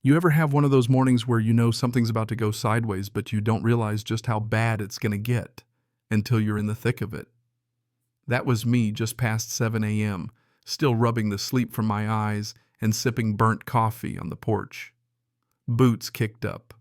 You ever have one of those mornings where you know something's about to go sideways, but you don't realize just how bad it's going to get until you're in the thick of it? That was me just past 7 a.m., still rubbing the sleep from my eyes and sipping burnt coffee on the porch. Boots kicked up,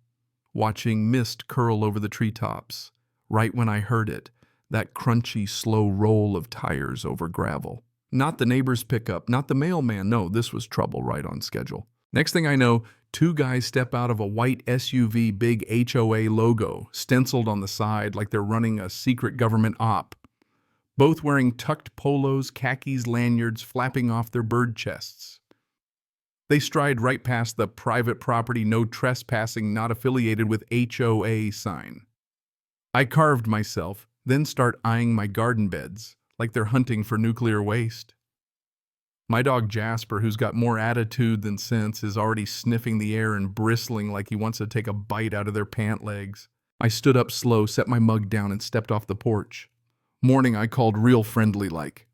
watching mist curl over the treetops, right when I heard it, that crunchy, slow roll of tires over gravel. Not the neighbor's pickup, not the mailman, no, this was trouble right on schedule. Next thing I know, two guys step out of a white SUV, big HOA logo, stenciled on the side like they're running a secret government op. Both wearing tucked polos, khakis, lanyards, flapping off their bird chests. They stride right past the private property, no trespassing, not affiliated with HOA sign. I carved myself, then start eyeing my garden beds, like they're hunting for nuclear waste. My dog Jasper, who's got more attitude than sense, is already sniffing the air and bristling like he wants to take a bite out of their pant legs. I stood up slow, set my mug down, and stepped off the porch. Morning, I called real friendly like,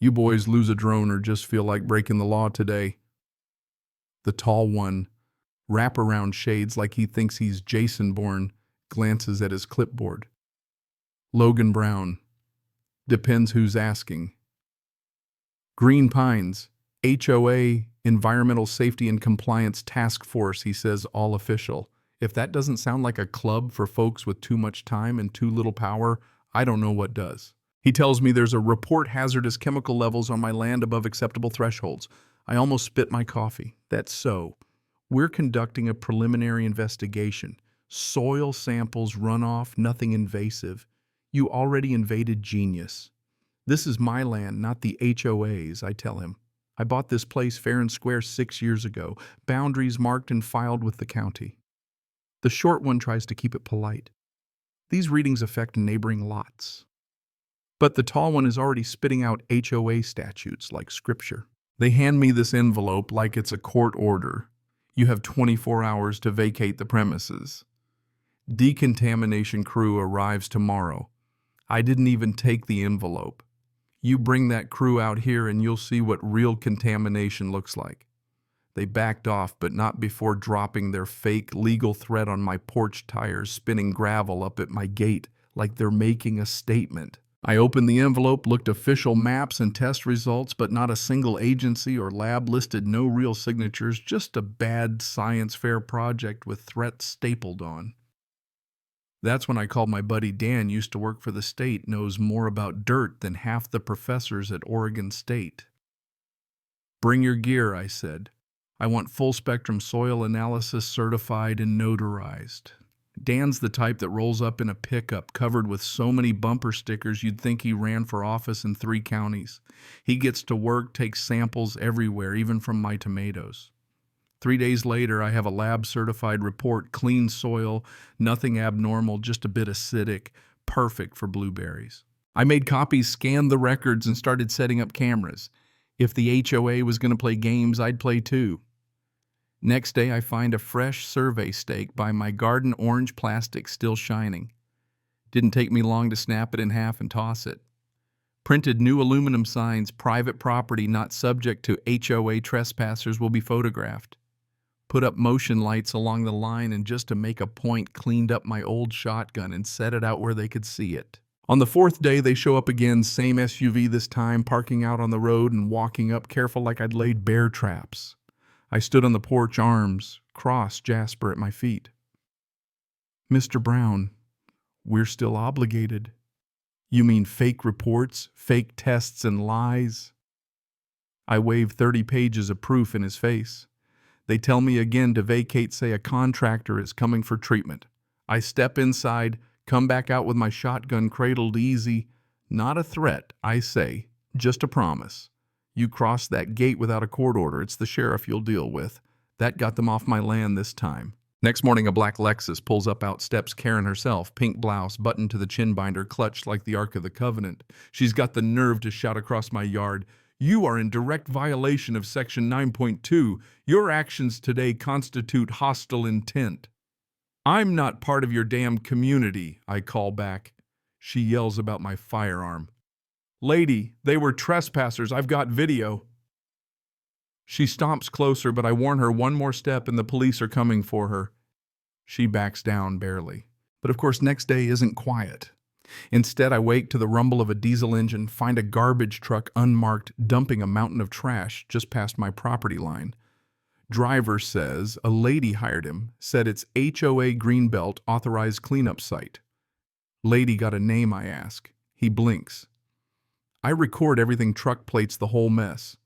"You boys lose a drone or just feel like breaking the law today." The tall one, wraparound shades like he thinks he's Jason Bourne, glances at his clipboard. Logan Brown. Depends who's asking. Green Pines, HOA, Environmental Safety and Compliance Task Force, he says, all official. If that doesn't sound like a club for folks with too much time and too little power, I don't know what does. He tells me there's a report hazardous chemical levels on my land above acceptable thresholds. I almost spit my coffee. That's so. We're conducting a preliminary investigation. Soil samples, runoff, nothing invasive. You already invaded genius. This is my land, not the HOA's, I tell him. I bought this place fair and square 6 years ago, boundaries marked and filed with the county. The short one tries to keep it polite. These readings affect neighboring lots. But the tall one is already spitting out HOA statutes like scripture. They hand me this envelope like it's a court order. You have 24 hours to vacate the premises. Decontamination crew arrives tomorrow. I didn't even take the envelope. You bring that crew out here and you'll see what real contamination looks like. They backed off, but not before dropping their fake legal threat on my porch tires, spinning gravel up at my gate like they're making a statement. I opened the envelope, looked official maps and test results, but not a single agency or lab listed, no real signatures, just a bad science fair project with threats stapled on. That's when I called my buddy Dan, used to work for the state, knows more about dirt than half the professors at Oregon State. Bring your gear, I said. I want full-spectrum soil analysis certified and notarized. Dan's the type that rolls up in a pickup covered with so many bumper stickers you'd think he ran for office in 3 counties. He gets to work, takes samples everywhere, even from my tomatoes. 3 days later, I have a lab-certified report, clean soil, nothing abnormal, just a bit acidic, perfect for blueberries. I made copies, scanned the records, and started setting up cameras. If the HOA was going to play games, I'd play too. Next day, I find a fresh survey stake by my garden orange plastic still shining. Didn't take me long to snap it in half and toss it. Printed new aluminum signs, private property not subject to HOA trespassers will be photographed. Put up motion lights along the line and just to make a point cleaned up my old shotgun and set it out where they could see it. On the 4th day, they show up again, same SUV this time, parking out on the road and walking up careful like I'd laid bear traps. I stood on the porch, arms crossed, Jasper at my feet. "Mr. Brown, we're still obligated." "You mean fake reports, fake tests and lies?" I waved 30 pages of proof in his face. They tell me again to vacate, say a contractor is coming for treatment. I step inside, come back out with my shotgun cradled easy. Not a threat, I say, just a promise. You cross that gate without a court order, it's the sheriff you'll deal with. That got them off my land this time. Next morning, a black Lexus pulls up, out steps Karen herself, pink blouse, buttoned to the chin binder, clutched like the Ark of the Covenant. She's got the nerve to shout across my yard, "You are in direct violation of Section 9.2. Your actions today constitute hostile intent." "I'm not part of your damn community," I call back. She yells about my firearm. "Lady, they were trespassers. I've got video." She stomps closer, but I warn her one more step and the police are coming for her. She backs down barely. But of course, next day isn't quiet. Instead, I wake to the rumble of a diesel engine, find a garbage truck unmarked dumping a mountain of trash just past my property line. Driver says a lady hired him, said it's HOA Greenbelt authorized cleanup site. Lady got a name, I ask. He blinks. I record everything, truck plates, the whole mess.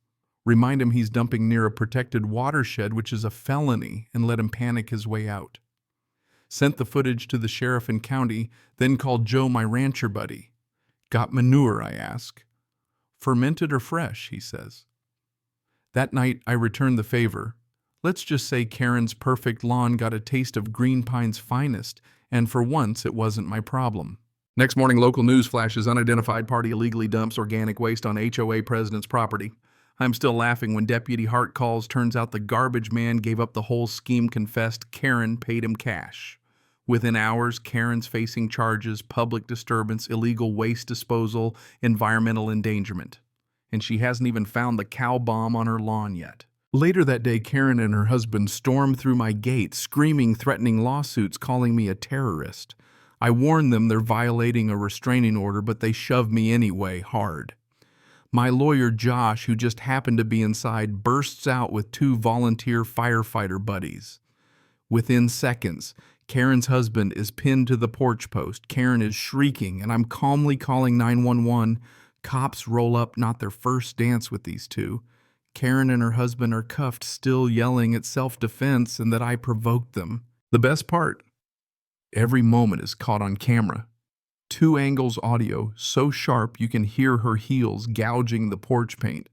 Remind him he's dumping near a protected watershed, which is a felony, and let him panic his way out. Sent the footage to the sheriff and county, then called Joe, my rancher buddy. Got manure, I ask. Fermented or fresh, he says. That night, I returned the favor. Let's just say Karen's perfect lawn got a taste of Green Pine's finest, and for once, it wasn't my problem. Next morning, local news flashes: unidentified party illegally dumps organic waste on HOA president's property. I'm still laughing when Deputy Hart calls. Turns out the garbage man gave up the whole scheme, confessed. Karen paid him cash. Within hours, Karen's facing charges: public disturbance, illegal waste disposal, environmental endangerment. And she hasn't even found the cow bomb on her lawn yet. Later that day, Karen and her husband stormed through my gate, screaming, threatening lawsuits, calling me a terrorist. I warned them they're violating a restraining order, but they shoved me anyway, hard. My lawyer, Josh, who just happened to be inside, bursts out with 2 volunteer firefighter buddies. Within seconds, Karen's husband is pinned to the porch post. Karen is shrieking, and I'm calmly calling 911. Cops roll up, not their first dance with these two. Karen and her husband are cuffed, still yelling at self-defense and that I provoked them. The best part, every moment is caught on camera. 2 angles audio, so sharp you can hear her heels gouging the porch paint.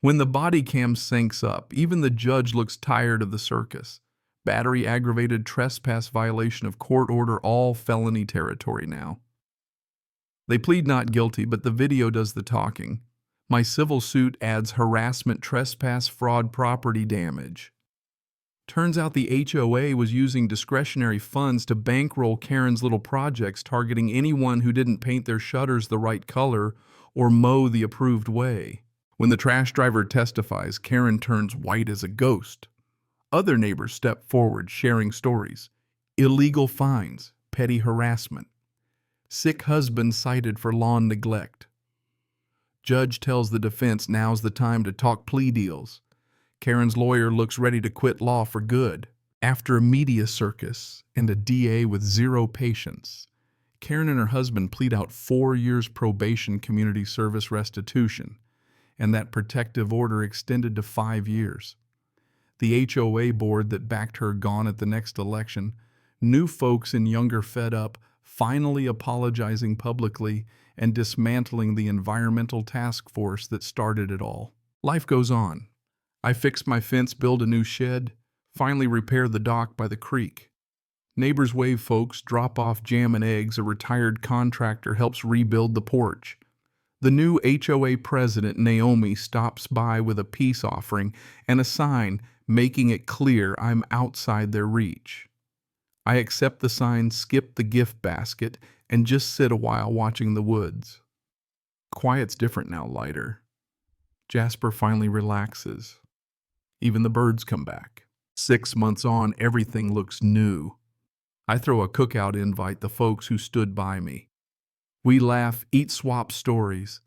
When the body cam syncs up, even the judge looks tired of the circus. Battery, aggravated trespass, violation of court order, all felony territory now. They plead not guilty, but the video does the talking. My civil suit adds harassment, trespass, fraud, property damage. Turns out the HOA was using discretionary funds to bankroll Karen's little projects, targeting anyone who didn't paint their shutters the right color or mow the approved way. When the trash driver testifies, Karen turns white as a ghost. Other neighbors step forward, sharing stories. Illegal fines, petty harassment. Sick husband cited for lawn neglect. Judge tells the defense now's the time to talk plea deals. Karen's lawyer looks ready to quit law for good. After a media circus and a DA with 0 patience, Karen and her husband plead out 4 years probation, community service, restitution, and that protective order extended to 5 years. The HOA board that backed her gone at the next election. New folks and younger fed up, finally apologizing publicly and dismantling the environmental task force that started it all. Life goes on. I fix my fence, build a new shed, finally repair the dock by the creek. Neighbors wave folks, drop off jam and eggs. A retired contractor helps rebuild the porch. The new HOA president, Naomi, stops by with a peace offering and a sign making it clear I'm outside their reach. I accept the sign, skip the gift basket, and just sit a while watching the woods. Quiet's different now, lighter. Jasper finally relaxes. Even the birds come back. 6 months on, everything looks new. I throw a cookout invite the folks who stood by me. We laugh, eat, swap stories.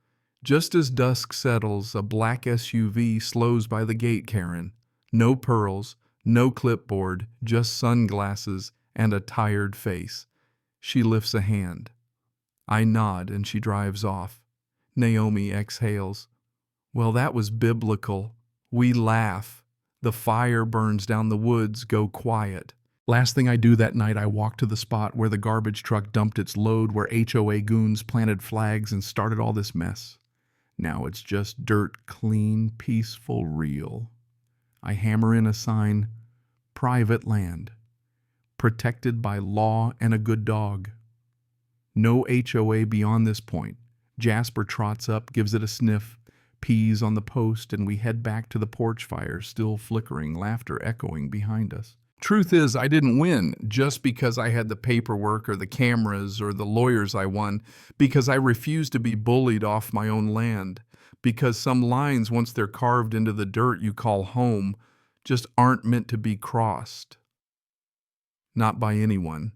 Just as dusk settles, a black SUV slows by the gate, Karen. No pearls, no clipboard, just sunglasses and a tired face. She lifts a hand. I nod and she drives off. Naomi exhales. Well, that was biblical. We laugh. The fire burns down the woods, go quiet. Last thing I do that night, I walk to the spot where the garbage truck dumped its load, where HOA goons planted flags and started all this mess. Now it's just dirt, clean, peaceful, real. I hammer in a sign, private land, protected by law and a good dog. No HOA beyond this point. Jasper trots up, gives it a sniff, pees on the post, and we head back to the porch fire, still flickering, laughter echoing behind us. Truth is, I didn't win just because I had the paperwork or the cameras or the lawyers. I won because I refused to be bullied off my own land. Because some lines, once they're carved into the dirt you call home, just aren't meant to be crossed. Not by anyone.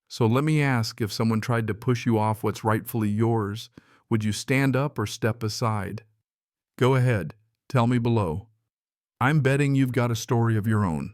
So let me ask, if someone tried to push you off what's rightfully yours, would you stand up or step aside? Go ahead, tell me below. I'm betting you've got a story of your own.